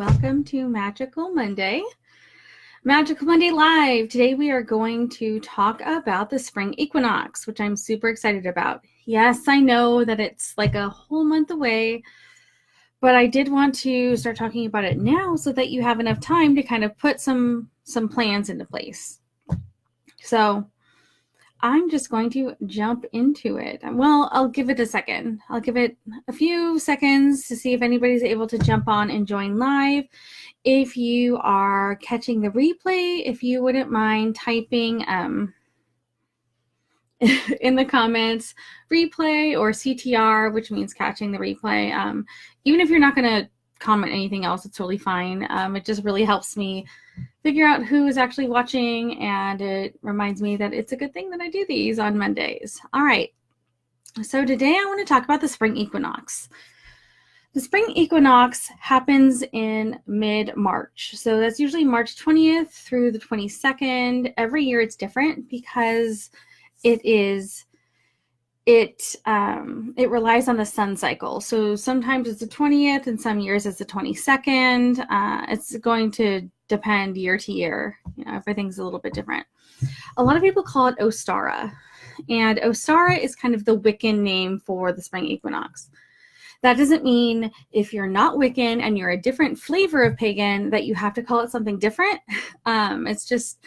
welcome to Magical Monday. Magical Monday Live. Today we are going to talk about the spring equinox, which I'm super excited about. Yes, I know that it's like a whole month away, but I did want to start talking about it now so that you have enough time to kind of put some plans into place. So I'm just going to jump into it. Well, I'll give it a second. I'll give it a few seconds to see if anybody's able to jump on and join live. If you are catching the replay, if you wouldn't mind typing in the comments replay or CTR, which means catching the replay. Even if you're not going to comment anything else, it's really fine. It just really helps me figure out who is actually watching, and it reminds me that it's a good thing that I do these on Mondays. All right, so today I want to talk about the spring equinox. The spring equinox happens in mid-March, so that's usually March 20th through the 22nd. Every year it's different because it relies on the sun cycle. So sometimes it's the 20th and some years it's the 22nd. It's going to depend year to year. You know, everything's a little bit different. A lot of people call it Ostara, and Ostara is kind of the Wiccan name for the spring equinox. That doesn't mean if you're not Wiccan and you're a different flavor of pagan that you have to call it something different. It's just,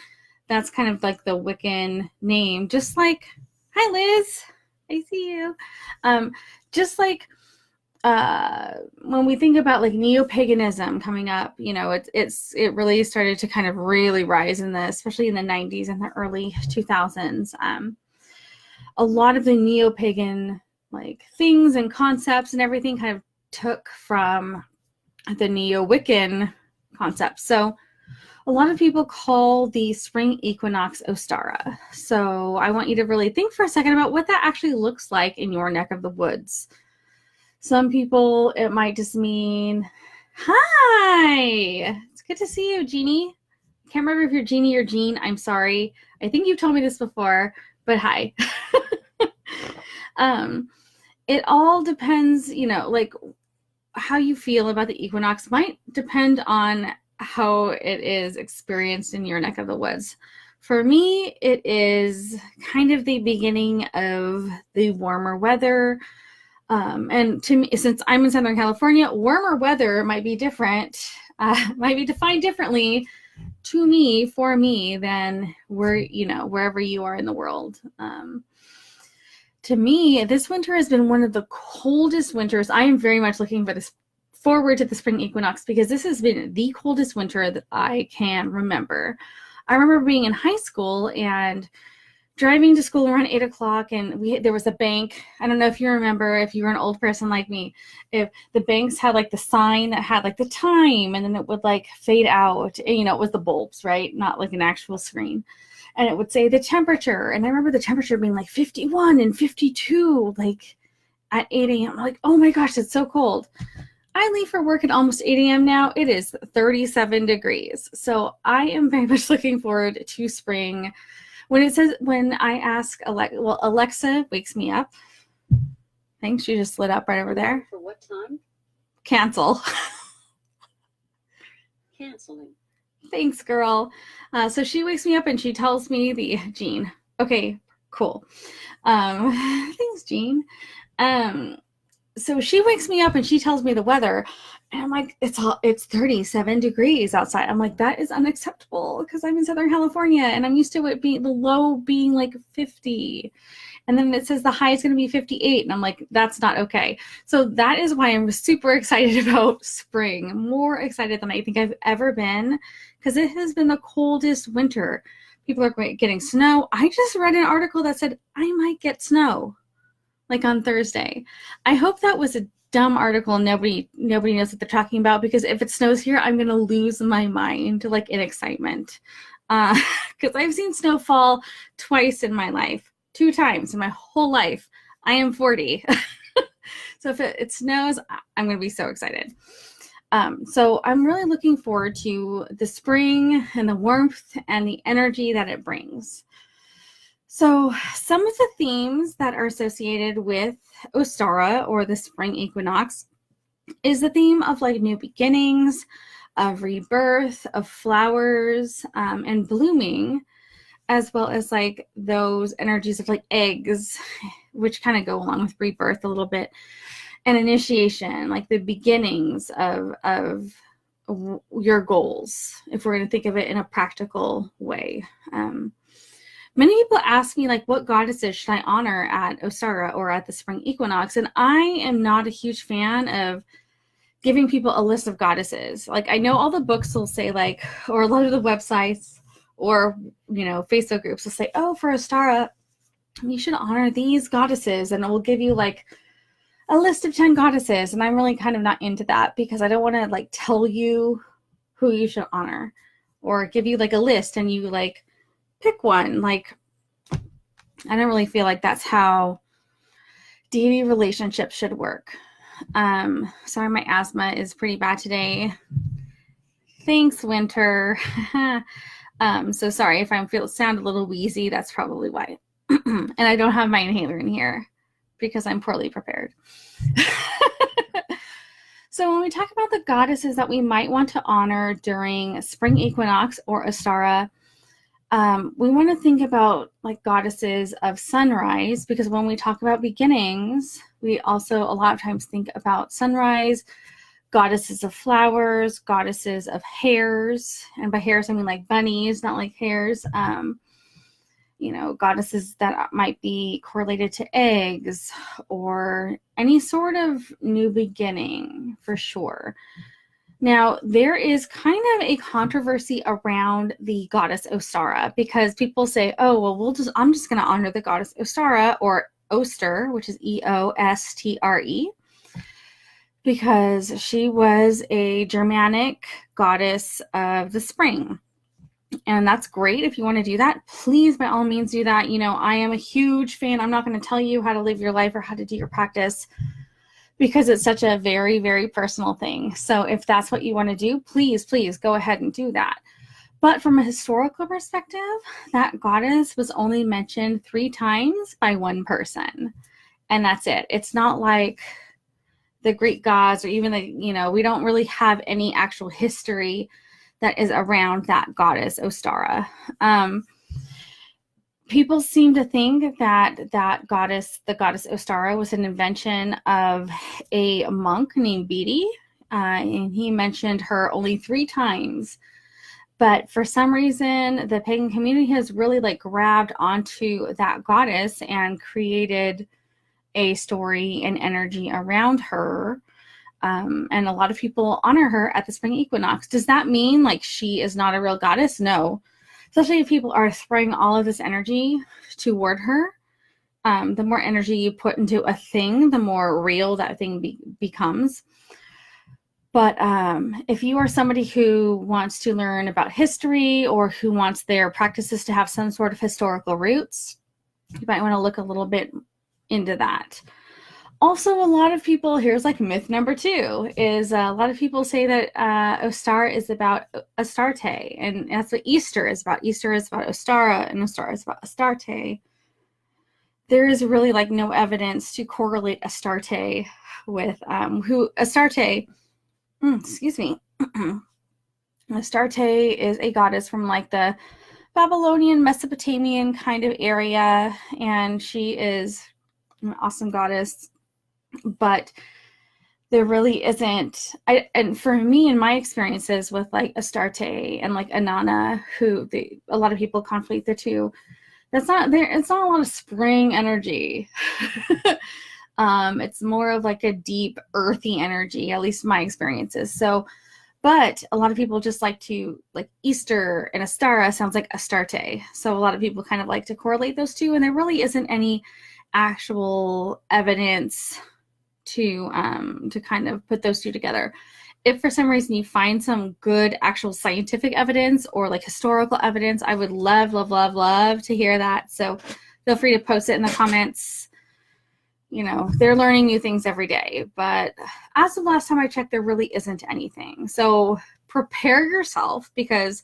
that's kind of like the Wiccan name. Just like, hi Liz, I see you. Just like when we think about like neo-paganism coming up, you know, it really started to kind of really rise in the, especially in the 90s and the early 2000s. A lot of the neo-pagan like things and concepts and everything kind of took from the neo-Wiccan concepts. So a lot of people call the spring equinox Ostara. So I want you to really think for a second about what that actually looks like in your neck of the woods. Some people, it might just mean, hi, it's good to see you, Jeannie. Can't remember if you're Jeannie or Jean. I'm sorry. I think you've told me this before, but hi. It all depends, you know, like how you feel about the equinox might depend on how it is experienced in your neck of the woods. For me, it is kind of the beginning of the warmer weather. And to me, since I'm in Southern California, warmer weather might be different, might be defined differently to me, for me, than wherever you are in the world. To me, this winter has been one of the coldest winters. I am very much looking forward to the spring equinox because this has been the coldest winter that I can remember. I remember being in high school and driving to school around 8 o'clock, and there was a bank. I don't know if you remember, if you were an old person like me, if the banks had like the sign that had like the time, and then it would like fade out. And, you know, it was the bulbs, right? Not like an actual screen. And it would say the temperature. And I remember the temperature being like 51 and 52, like at 8 a.m. I'm like, oh my gosh, it's so cold. I leave for work at almost 8 a.m. now. It is 37 degrees. So I am very much looking forward to spring. When I ask Alexa wakes me up. Thanks, she just lit up right over there. For what time? Cancel. Canceling. Thanks, girl. So she wakes me up and she tells me Jean. Okay, cool. Thanks, Jean. So she wakes me up and she tells me the weather, and I'm like, it's 37 degrees outside. I'm like, that is unacceptable because I'm in Southern California and I'm used to it being the low being like 50. And then it says the high is going to be 58. And I'm like, that's not okay. So that is why I'm super excited about spring, more excited than I think I've ever been, because it has been the coldest winter. People are getting snow. I just read an article that said I might get snow like on Thursday. I hope that was a dumb article. Nobody knows what they're talking about, because if it snows here, I'm going to lose my mind like in excitement. Because I've seen snow fall twice in my life. 2 times in my whole life. I am 40. So if it snows, I'm going to be so excited. So I'm really looking forward to the spring and the warmth and the energy that it brings. So some of the themes that are associated with Ostara, or the spring equinox, is the theme of like new beginnings, of rebirth, of flowers, and blooming, as well as like those energies of like eggs, which kind of go along with rebirth a little bit, and initiation, like the beginnings of your goals, if we're going to think of it in a practical way. Many people ask me, like, what goddesses should I honor at Ostara or at the spring equinox? And I am not a huge fan of giving people a list of goddesses. Like, I know all the books will say, like, or a lot of the websites or, you know, Facebook groups will say, oh, for Ostara, you should honor these goddesses. And it will give you, like, a list of 10 goddesses. And I'm really kind of not into that, because I don't want to, like, tell you who you should honor or give you, like, a list and you, like, pick one. Like, I don't really feel like that's how deity relationships should work. Sorry, my asthma is pretty bad today. Thanks, Winter. So sorry if I sound a little wheezy. That's probably why. And I don't have my inhaler in here because I'm poorly prepared. So when we talk about the goddesses that we might want to honor during spring equinox or Ostara, we want to think about like goddesses of sunrise, because when we talk about beginnings, we also a lot of times think about sunrise, goddesses of flowers, goddesses of hares, and by hares I mean like bunnies, not like hares. You know, goddesses that might be correlated to eggs or any sort of new beginning, for sure. Now, there is kind of a controversy around the goddess Ostara, because people say, oh, well, I'm just going to honor the goddess Ostara, or Oster, which is Eostre, because she was a Germanic goddess of the spring. And that's great. If you want to do that, please, by all means, do that. You know, I am a huge fan. I'm not going to tell you how to live your life or how to do your practice, because it's such a very, very personal thing. So if that's what you want to do, please, please go ahead and do that. But from a historical perspective, that goddess was only mentioned 3 times by one person. And that's it. It's not like the Greek gods or even the, you know, we don't really have any actual history that is around that goddess Ostara. People seem to think that the goddess Ostara was an invention of a monk named Bede, and he mentioned her only 3 times. But for some reason, the pagan community has really like grabbed onto that goddess and created a story and energy around her. And a lot of people honor her at the spring equinox. Does that mean like she is not a real goddess? No. Especially if people are throwing all of this energy toward her. The more energy you put into a thing, the more real that thing becomes. But if you are somebody who wants to learn about history or who wants their practices to have some sort of historical roots, you might want to look a little bit into that. Also, a lot of people, here's like myth number 2, is a lot of people say that Ostara is about Astarte, and that's what Easter is about. Easter is about Ostara, and Ostara is about Astarte. There is really like no evidence to correlate Astarte with Astarte, excuse me. Astarte is a goddess from like the Babylonian, Mesopotamian kind of area, and she is an awesome goddess. But there really isn't, and for me, in my experiences with like Astarte and like Inanna, a lot of people conflate the two. That's not there. It's not a lot of spring energy. It's more of like a deep earthy energy, at least my experiences. So, but a lot of people just like to, like Easter and Ostara sounds like Astarte. So a lot of people kind of like to correlate those two, and there really isn't any actual evidence to kind of put those two together. If for some reason you find some good actual scientific evidence or like historical evidence, I would love, love, love, love to hear that. So feel free to post it in the comments. You know, they're learning new things every day, but as of last time I checked, there really isn't anything. So prepare yourself, because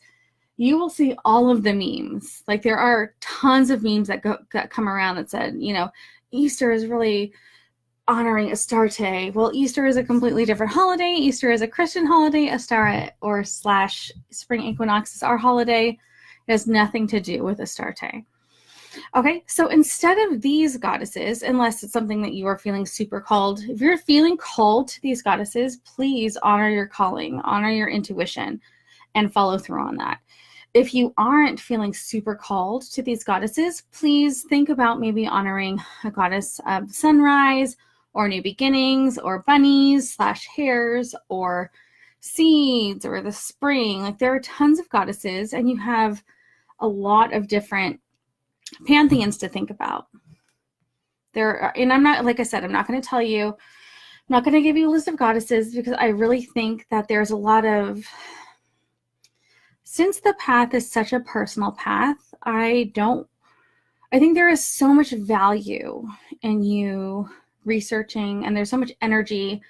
you will see all of the memes. Like there are tons of memes that come around that said, you know, Easter is really honoring Astarte. Well, Easter is a completely different holiday. Easter is a Christian holiday. Ostara or / spring equinox is our holiday. It has nothing to do with Astarte. Okay, so instead of these goddesses, unless it's something that you are feeling super called, if you're feeling called to these goddesses, please honor your calling, honor your intuition, and follow through on that. If you aren't feeling super called to these goddesses, please think about maybe honoring a goddess of sunrise or new beginnings or bunnies / hares or seeds or the spring. Like, there are tons of goddesses, and you have a lot of different pantheons to think about. And I'm not, like I said, I'm not going to tell you, I'm not going to give you a list of goddesses, because I really think that there's a lot of, since the path is such a personal path, I think there is so much value in you researching, and there's so much energy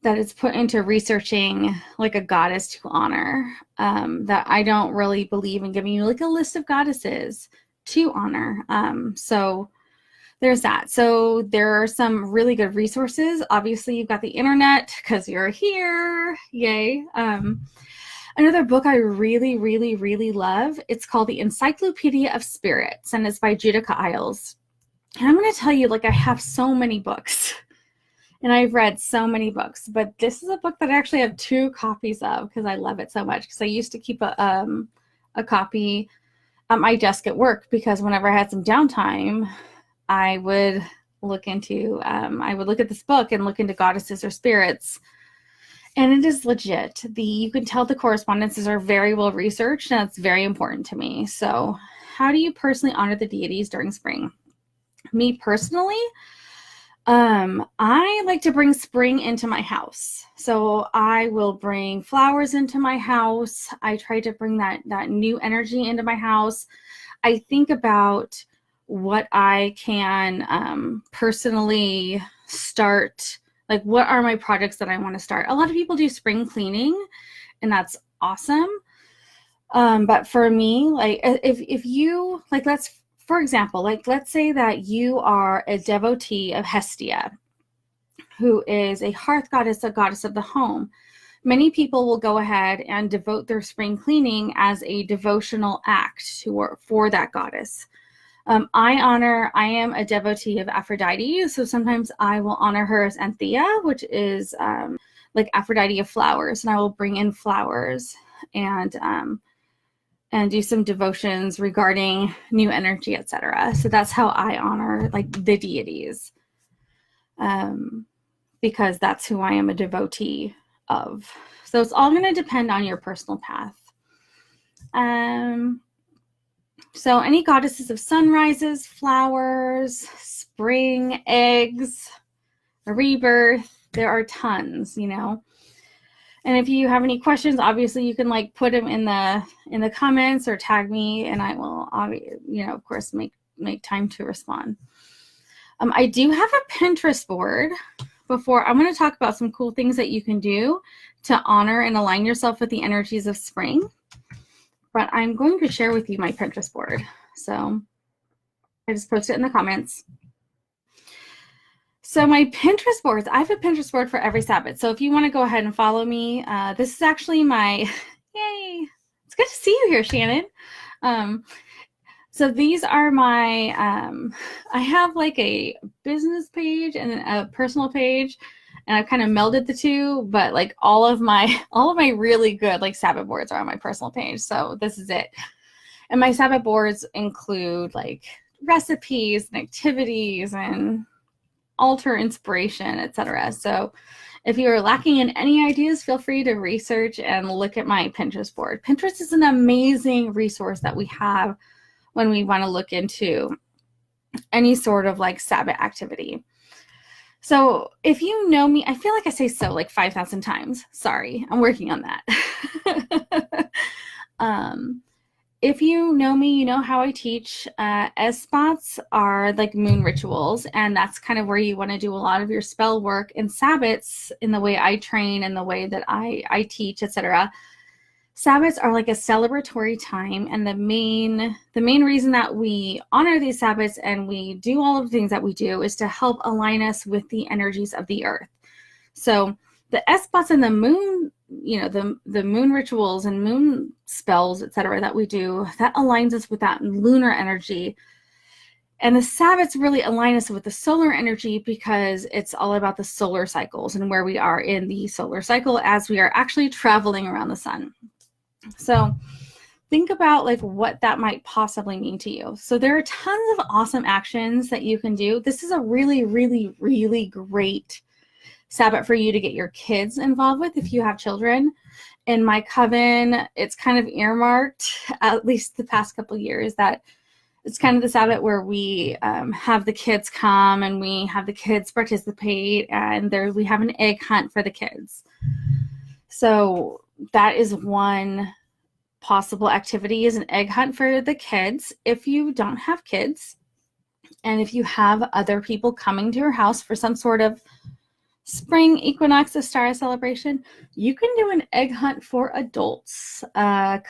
that is put into researching like a goddess to honor, that I don't really believe in giving you like a list of goddesses to honor. So there's that. So there are some really good resources. Obviously, you've got the internet because you're here. Yay. Another book I really, really, really love, it's called The Encyclopedia of Spirits, and it's by Judica Isles. And I'm going to tell you, like, I have so many books, and I've read so many books, but this is a book that I actually have 2 copies of because I love it so much, because I used to keep a copy at my desk at work, because whenever I had some downtime, I would look at this book and look into goddesses or spirits. And it is legit. You can tell the correspondences are very well researched, and it's very important to me. So how do you personally honor the deities during spring? Me personally, I like to bring spring into my house. So I will bring flowers into my house. I try to bring that new energy into my house. I think about what I can personally start. Like, what are my projects that I want to start? A lot of people do spring cleaning, and that's awesome. But for me, like, if you, like, for example, like, let's say that you are a devotee of Hestia, who is a hearth goddess, a goddess of the home. Many people will go ahead and devote their spring cleaning as a devotional act for that goddess. I am a devotee of Aphrodite, so sometimes I will honor her as Anthea, which is like Aphrodite of flowers, and I will bring in flowers and do some devotions regarding new energy, etc. So that's how I honor, like, the deities, because that's who I am a devotee of. So it's all going to depend on your personal path. So any goddesses of sunrises, flowers, spring, eggs, rebirth, there are tons, you know. And if you have any questions, obviously you can, like, put them in the comments or tag me, and I will, you know, of course, make time to respond. I do have a Pinterest board. Before, I'm going to talk about some cool things that you can do to honor and align yourself with the energies of spring. But I'm going to share with you my Pinterest board. So I just posted it in the comments. So my Pinterest boards, I have a Pinterest board for every Sabbath. So if you want to go ahead and follow me, this is actually my, yay, it's good to see you here, Shannon. So these are my, I have like a business page and a personal page, and I've kind of melded the two, but like all of my really good like Sabbath boards are on my personal page. So this is it. And my Sabbath boards include like recipes and activities and altar inspiration, etc. So if you are lacking in any ideas, feel free to research and look at my Pinterest board. Pinterest is an amazing resource that we have when we want to look into any sort of like Sabbath activity. So if you know me, I feel like I say so like 5,000 times. Sorry, I'm working on that. If you know me, you know how I teach. Spots are like moon rituals, and that's kind of where you want to do a lot of your spell work. And Sabbats, in the way I train and the way that I teach, etc., Sabbats are like a celebratory time, and the main reason that we honor these Sabbats and we do all of the things that we do is to help align us with the energies of the earth. So the S-spots and the moon, you know, the moon rituals and moon spells, etc., that we do, that aligns us with that lunar energy. And the Sabbats really align us with the solar energy because it's all about the solar cycles and where we are in the solar cycle as we are actually traveling around the sun. So think about like what that might possibly mean to you. So there are tons of awesome actions that you can do. This is a really, really, really great Sabbat for you to get your kids involved with if you have children. In my coven, it's kind of earmarked, at least the past couple of years, that it's kind of the Sabbat where we have the kids come and we have the kids participate, and we have an egg hunt for the kids. So that is one possible activity, is an egg hunt for the kids. If you don't have kids and if you have other people coming to your house for some sort of spring equinox Ostara celebration, you can do an egg hunt for adults. I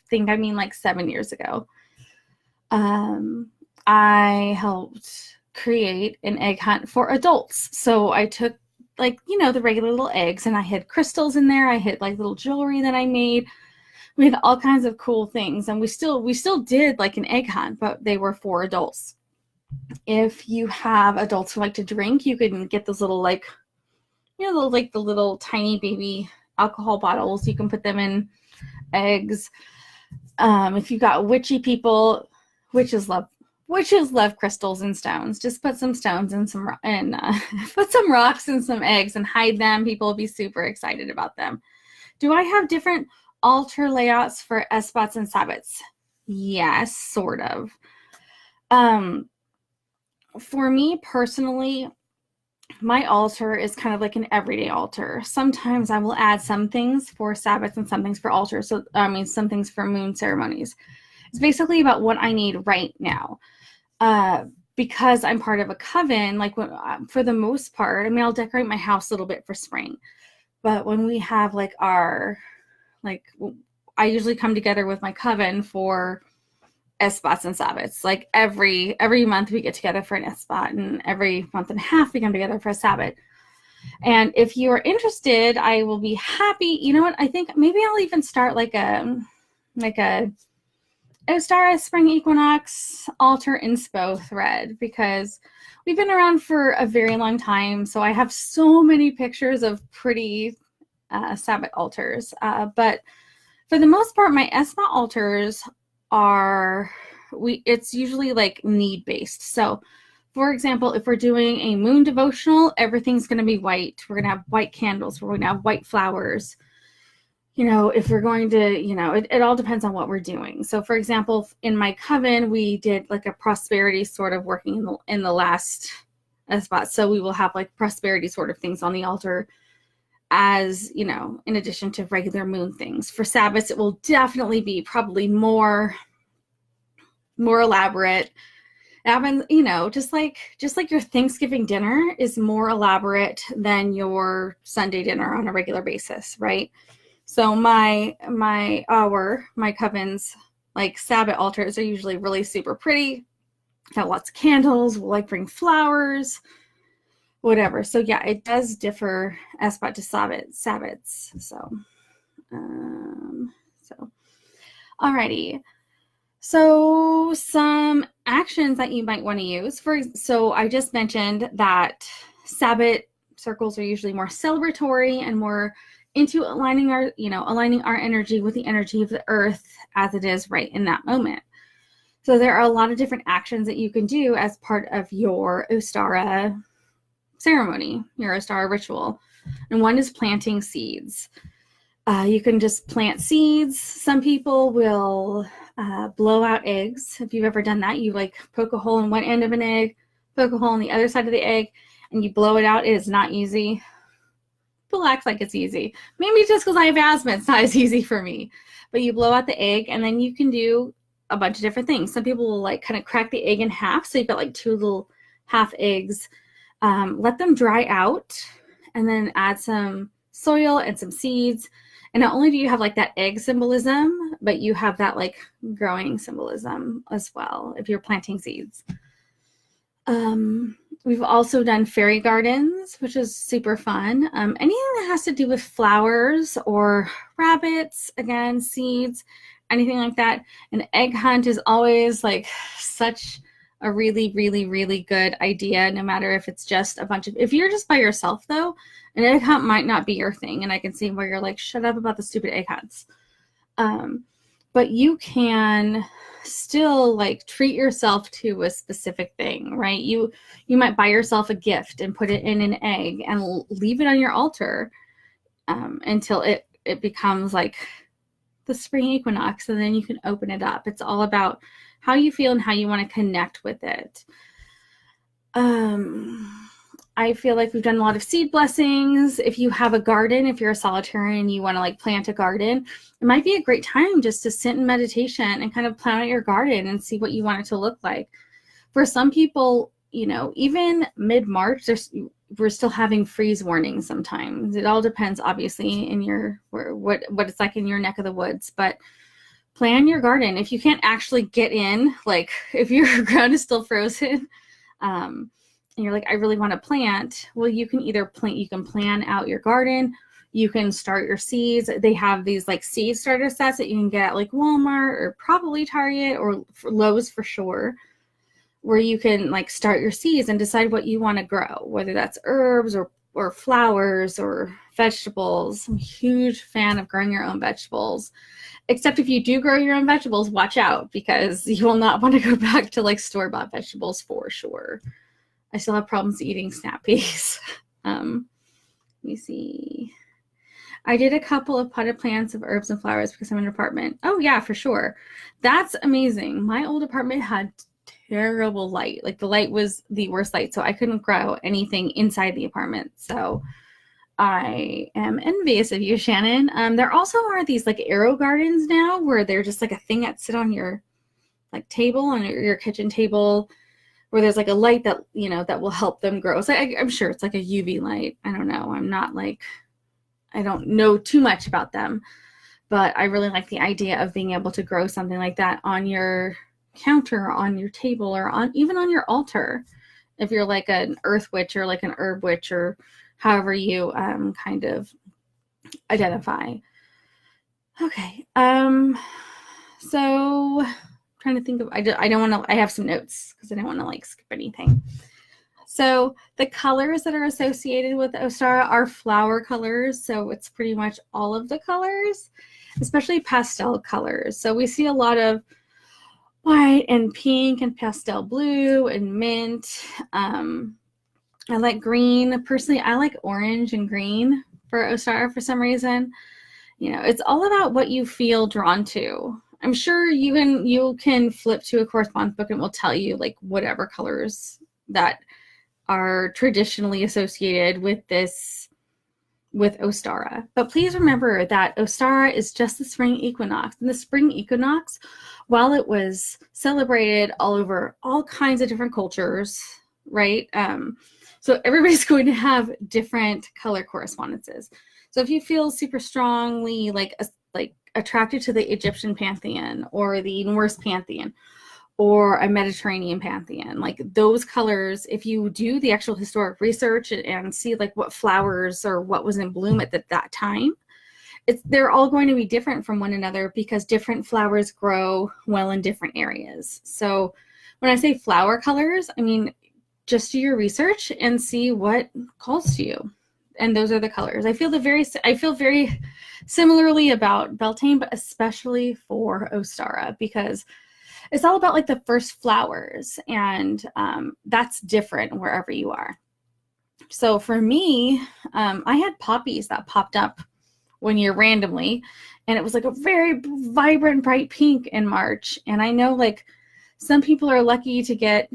think I mean like 7 years ago. I helped create an egg hunt for adults. So I took, like, you know, the regular little eggs, and I had crystals in there. I had like little jewelry that I made. We had all kinds of cool things, and we still did like an egg hunt, but they were for adults. If you have adults who like to drink, you can get those little, like, you know, like the little tiny baby alcohol bottles. You can put them in eggs. If you've got witchy people, witches love crystals and stones. Just put some stones and put some rocks and some eggs and hide them. People will be super excited about them. Do I have different altar layouts for S-spots and Sabbats? Yes, sort of. For me personally, my altar is kind of like an everyday altar. Sometimes I will add some things for Sabbats and some things for altars. So, some things for moon ceremonies. It's basically about what I need right now. Because I'm part of a coven, like for the most part, I'll decorate my house a little bit for spring. But when we have I usually come together with my coven for S-spots and Sabbats. Like every month we get together for an S-spot, and every month and a half we come together for a Sabbat. And if you are interested, I will be happy. You know what? I think maybe I'll even start like a Ostara Spring Equinox altar inspo thread, because we've been around for a very long time. So I have so many pictures of pretty Sabbat altars. But for the most part, my S-spot altars it's usually like need-based. So for example, if we're doing a moon devotional, everything's going to be white. We're going to have white candles. We're going to have white flowers. You know, if we're going to, you know, it all depends on what we're doing. So for example, in my coven, we did like a prosperity sort of working in the last spot. So we will have like prosperity sort of things on the altar, as, you know, in addition to regular moon things. For Sabbats, it will definitely be probably more elaborate. And, you know, just like your Thanksgiving dinner is more elaborate than your Sunday dinner on a regular basis, right? So my coven's like Sabbat altars are usually really super pretty. Got lots of candles. We'll like bring flowers, whatever. So yeah, it does differ S-spot to Sabbats. So alrighty. So some actions that you might want to use so I just mentioned that Sabbat circles are usually more celebratory and more into aligning our energy with the energy of the earth as it is right in that moment. So there are a lot of different actions that you can do as part of your Ostara ceremony, your Ostara ritual. And one is planting seeds. You can just plant seeds. Some people will blow out eggs. If you've ever done that, you like poke a hole in one end of an egg, poke a hole on the other side of the egg, and you blow it out. It is not easy. People act like it's easy. Maybe it's just because I have asthma, it's not as easy for me. But you blow out the egg, and then you can do a bunch of different things. Some people will like kind of crack the egg in half. So you've got like two little half eggs. Let them dry out, and then add some soil and some seeds, And not only do you have like that egg symbolism, but you have that like growing symbolism as well if you're planting seeds. We've also done fairy gardens, which is super fun. Anything that has to do with flowers or rabbits, again, seeds, anything like that. An egg hunt is always like such a really, really, really good idea, no matter if it's just a bunch of, if you're just by yourself though, an egg hunt might not be your thing. And I can see where you're like, shut up about the stupid egg hunts. But you can still like treat yourself to a specific thing, right? You might buy yourself a gift and put it in an egg and leave it on your altar until it becomes like the spring equinox, and then you can open it up. It's all about how you feel and how you want to connect with it. I feel like we've done a lot of seed blessings. If you have a garden, if you're a solitarian and you want to like plant a garden, it might be a great time just to sit in meditation and kind of plan out your garden and see what you want it to look like. For some people, you know, even mid-March, we're still having freeze warnings sometimes. It all depends, obviously, in your what it's like in your neck of the woods. But plan your garden. If you can't actually get in, like if your ground is still frozen, and you're like, I really want to plant, well, you can either you can plan out your garden, you can start your seeds. They have these like seed starter sets that you can get at like Walmart or probably Target or Lowe's for sure, where you can like start your seeds and decide what you want to grow, whether that's herbs or flowers or vegetables. I'm a huge fan of growing your own vegetables, except if you do grow your own vegetables, watch out, because you will not want to go back to like store-bought vegetables for sure. I still have problems eating snap peas. Let me see. I did a couple of potted plants of herbs and flowers because I'm in an apartment. Oh yeah, for sure. That's amazing. My old apartment had terrible light. Like the light was the worst light, so I couldn't grow anything inside the apartment. So I am envious of you, Shannon. There also are these like arrow gardens now where they're just like a thing that sit on your like table, on your kitchen table, where there's like a light that, you know, that will help them grow. So I'm sure it's like a UV light. I don't know. I don't know too much about them, but I really like the idea of being able to grow something like that on your counter, on your table, or even on your altar. If you're like an earth witch or like an herb witch, or however you kind of identify. Okay. So trying to think of, I don't want to, I have some notes because I don't want to like skip anything. So the colors that are associated with Ostara are flower colors. So it's pretty much all of the colors, especially pastel colors. So we see a lot of white and pink and pastel blue and mint. I like green. Personally, I like orange and green for Ostara for some reason. You know, it's all about what you feel drawn to. I'm sure you can flip to a correspondence book and it will tell you like whatever colors that are traditionally associated with Ostara. But please remember that Ostara is just the spring equinox. And the spring equinox, while it was celebrated all over all kinds of different cultures, right? So everybody's going to have different color correspondences. So if you feel super strongly like attracted to the Egyptian pantheon or the Norse pantheon or a Mediterranean pantheon, like those colors, if you do the actual historic research and see like what flowers or what was in bloom at that time, they're all going to be different from one another because different flowers grow well in different areas. So when I say flower colors, I mean just do your research and see what calls to you. And those are the colors. I feel very similarly about Beltane, but especially for Ostara, because it's all about like the first flowers, and that's different wherever you are. So for me, I had poppies that popped up one year randomly, and it was like a very vibrant, bright pink in March. And I know like some people are lucky to get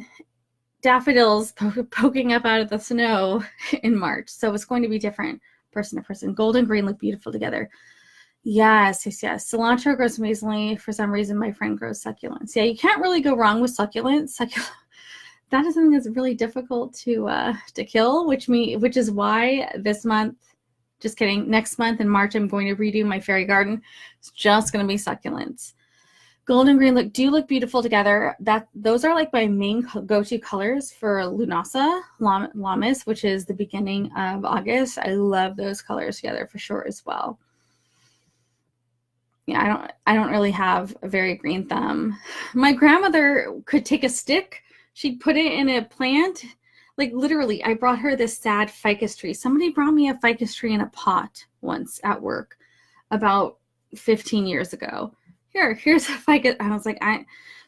daffodils poking up out of the snow in March. So it's going to be different person to person. Gold and green look beautiful together. Yes. Cilantro grows amazingly. For some reason, my friend grows succulents. Yeah, you can't really go wrong with succulents. That is something that's really difficult to kill, which is why this month Just kidding. Next month in March, I'm going to redo my fairy garden. It's just going to be succulents. Gold and green do look beautiful together. Those are like my main go-to colors for Lunasa Lamas, which is the beginning of August. I love those colors together for sure as well. Yeah, I don't really have a very green thumb. My grandmother could take a stick, she'd put it in a plant. Like literally, I brought her this sad ficus tree. Somebody brought me a ficus tree in a pot once at work about 15 years ago. Here's a ficus. I was like,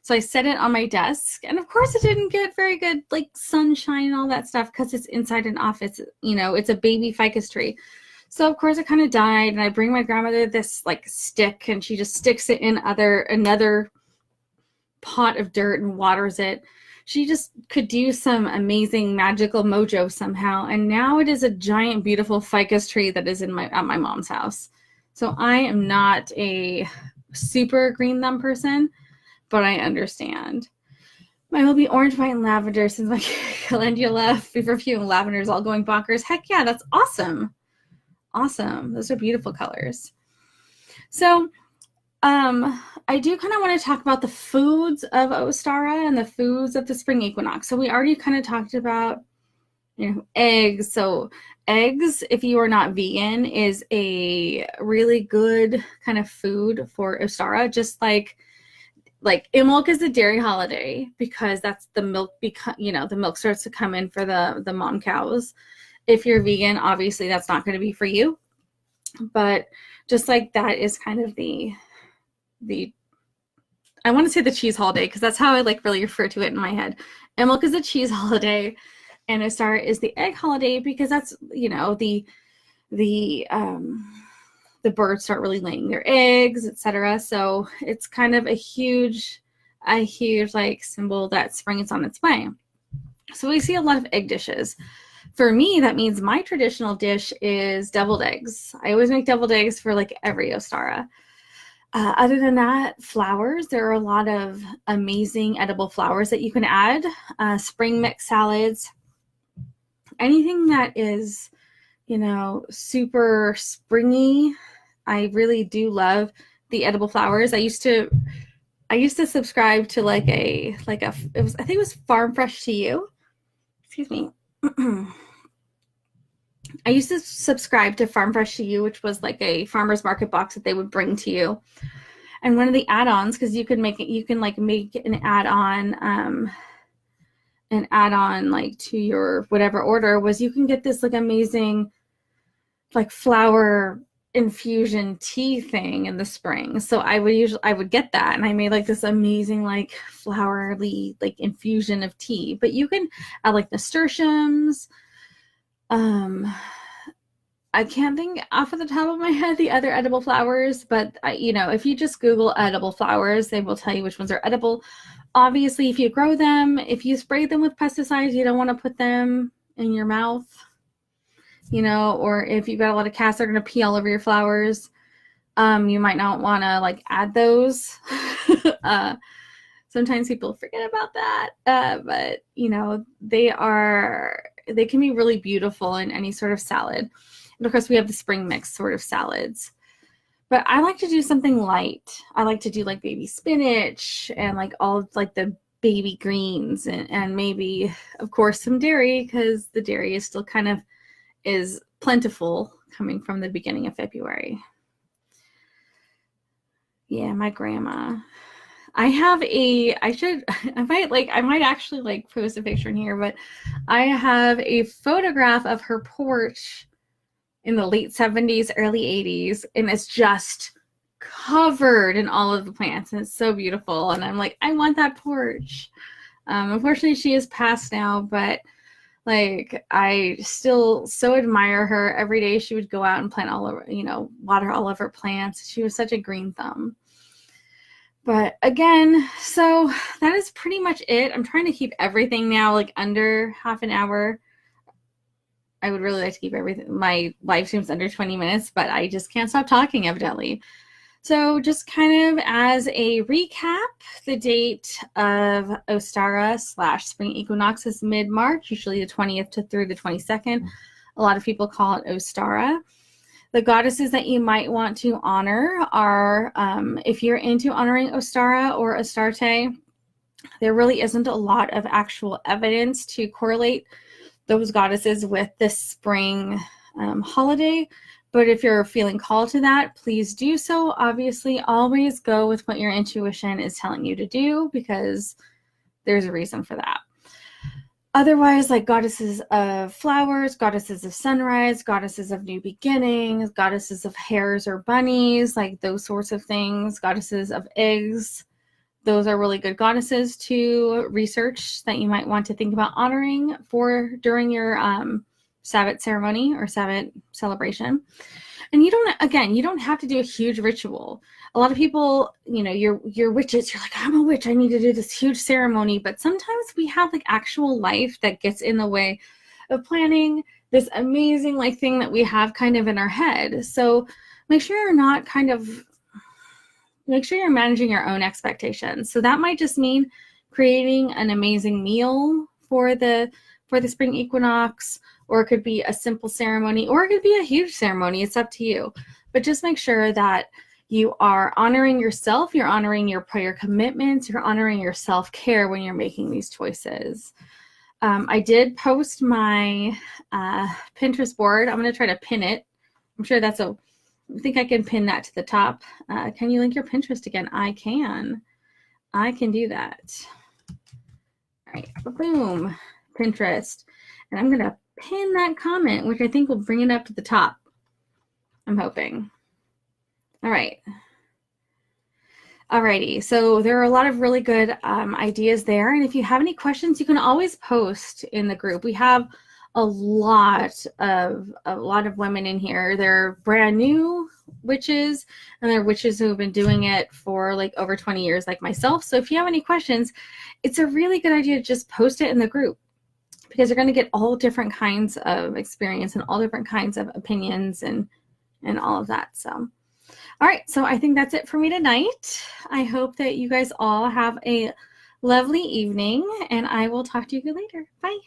so I set it on my desk, and of course it didn't get very good like sunshine and all that stuff because it's inside an office. You know, it's a baby ficus tree. So of course it kind of died, and I bring my grandmother this like stick, and she just sticks it in another pot of dirt and waters it. She just could do some amazing magical mojo somehow. And now it is a giant, beautiful ficus tree that is at my mom's house. So I am not a super green thumb person, but I understand. Mine will be orange, white, and lavender since my calendula, feverfew, and lavender is all going bonkers. Heck yeah, that's awesome. Awesome. Those are beautiful colors. So I do kind of want to talk about the foods of Ostara and the foods of the spring equinox. So we already kind of talked about, eggs. So eggs, if you are not vegan, is a really good kind of food for Ostara. Just like milk is the dairy holiday because that's the milk. The milk starts to come in for the mom cows. If you're vegan, obviously that's not going to be for you. But just like that is kind of the I want to say the cheese holiday because that's how I like really refer to it in my head. And milk is the cheese holiday, and Ostara is the egg holiday because that's the birds start really laying their eggs, etc. So it's kind of a huge like symbol that spring is on its way. So we see a lot of egg dishes. For me, that means my traditional dish is deviled eggs. I always make deviled eggs for like every Ostara. Other than that, flowers. There are a lot of amazing edible flowers that you can add. Spring mix salads. Anything that is, super springy. I really do love the edible flowers. I used to subscribe to I think it was Farm Fresh to You. Excuse me. I used to subscribe to Farm Fresh to You, which was like a farmer's market box that they would bring to you. And one of the add-ons, because you can make an add-on like to your whatever order, was you can get this like amazing like flower infusion tea thing in the spring. So I would get that, and I made like this amazing like flowery like infusion of tea. But you can add like nasturtiums. I can't think off of the top of my head the other edible flowers, but if you just Google edible flowers, they will tell you which ones are edible. Obviously, if you grow them, if you spray them with pesticides, you don't want to put them in your mouth, or if you've got a lot of cats that are going to pee all over your flowers, you might not want to like add those. Sometimes people forget about that, but they can be really beautiful in any sort of salad. And of course, we have the spring mix sort of salads. But I like to do something light. I like to do like baby spinach and like all of like the baby greens and maybe, of course, some dairy because the dairy is still kind of is plentiful coming from the beginning of February. Yeah, my grandma. I might actually like post a picture in here, but I have a photograph of her porch in the late 70s, early 80s, and it's just covered in all of the plants, and it's so beautiful. And I'm like, I want that porch. Unfortunately, she is passed now, but like I still so admire her. Every day she would go out and plant all over, water all of her plants. She was such a green thumb. But again, so that is pretty much it. I'm trying to keep everything now like under half an hour. I would really like to keep my live streams under 20 minutes, but I just can't stop talking evidently. So just kind of as a recap, the date of Ostara / Spring Equinox is mid-March, usually the 20th through the 22nd. A lot of people call it Ostara. The goddesses that you might want to honor are, if you're into honoring Ostara or Astarte, there really isn't a lot of actual evidence to correlate those goddesses with this spring holiday. But if you're feeling called to that, please do so. Obviously, always go with what your intuition is telling you to do, because there's a reason for that. Otherwise, like goddesses of flowers, goddesses of sunrise, goddesses of new beginnings, goddesses of hares or bunnies, like those sorts of things, goddesses of eggs, those are really good goddesses to research that you might want to think about honoring for during your Sabbat ceremony or Sabbat celebration. And you don't have to do a huge ritual. A lot of people, you're witches. You're like, I'm a witch. I need to do this huge ceremony. But sometimes we have like actual life that gets in the way of planning this amazing like thing that we have kind of in our head. So make sure you're managing your own expectations. So that might just mean creating an amazing meal for the spring equinox, or it could be a simple ceremony, or it could be a huge ceremony. It's up to you. But just make sure that you are honoring yourself, you're honoring your prior commitments, you're honoring your self-care when you're making these choices. I did post my Pinterest board. I'm going to try to pin it. I'm sure I think I can pin that to the top. Can you link your Pinterest again? I can do that. All right, boom, Pinterest. And I'm going to pin that comment, which I think will bring it up to the top. I'm hoping. All right. Alrighty, so there are a lot of really good ideas there. And if you have any questions, you can always post in the group. We have a lot of women in here. They're brand new witches, and they're witches who have been doing it for like over 20 years, like myself. So if you have any questions, it's a really good idea to just post it in the group, because you're going to get all different kinds of experience and all different kinds of opinions and all of that. So, all right. So I think that's it for me tonight. I hope that you guys all have a lovely evening, and I will talk to you later. Bye.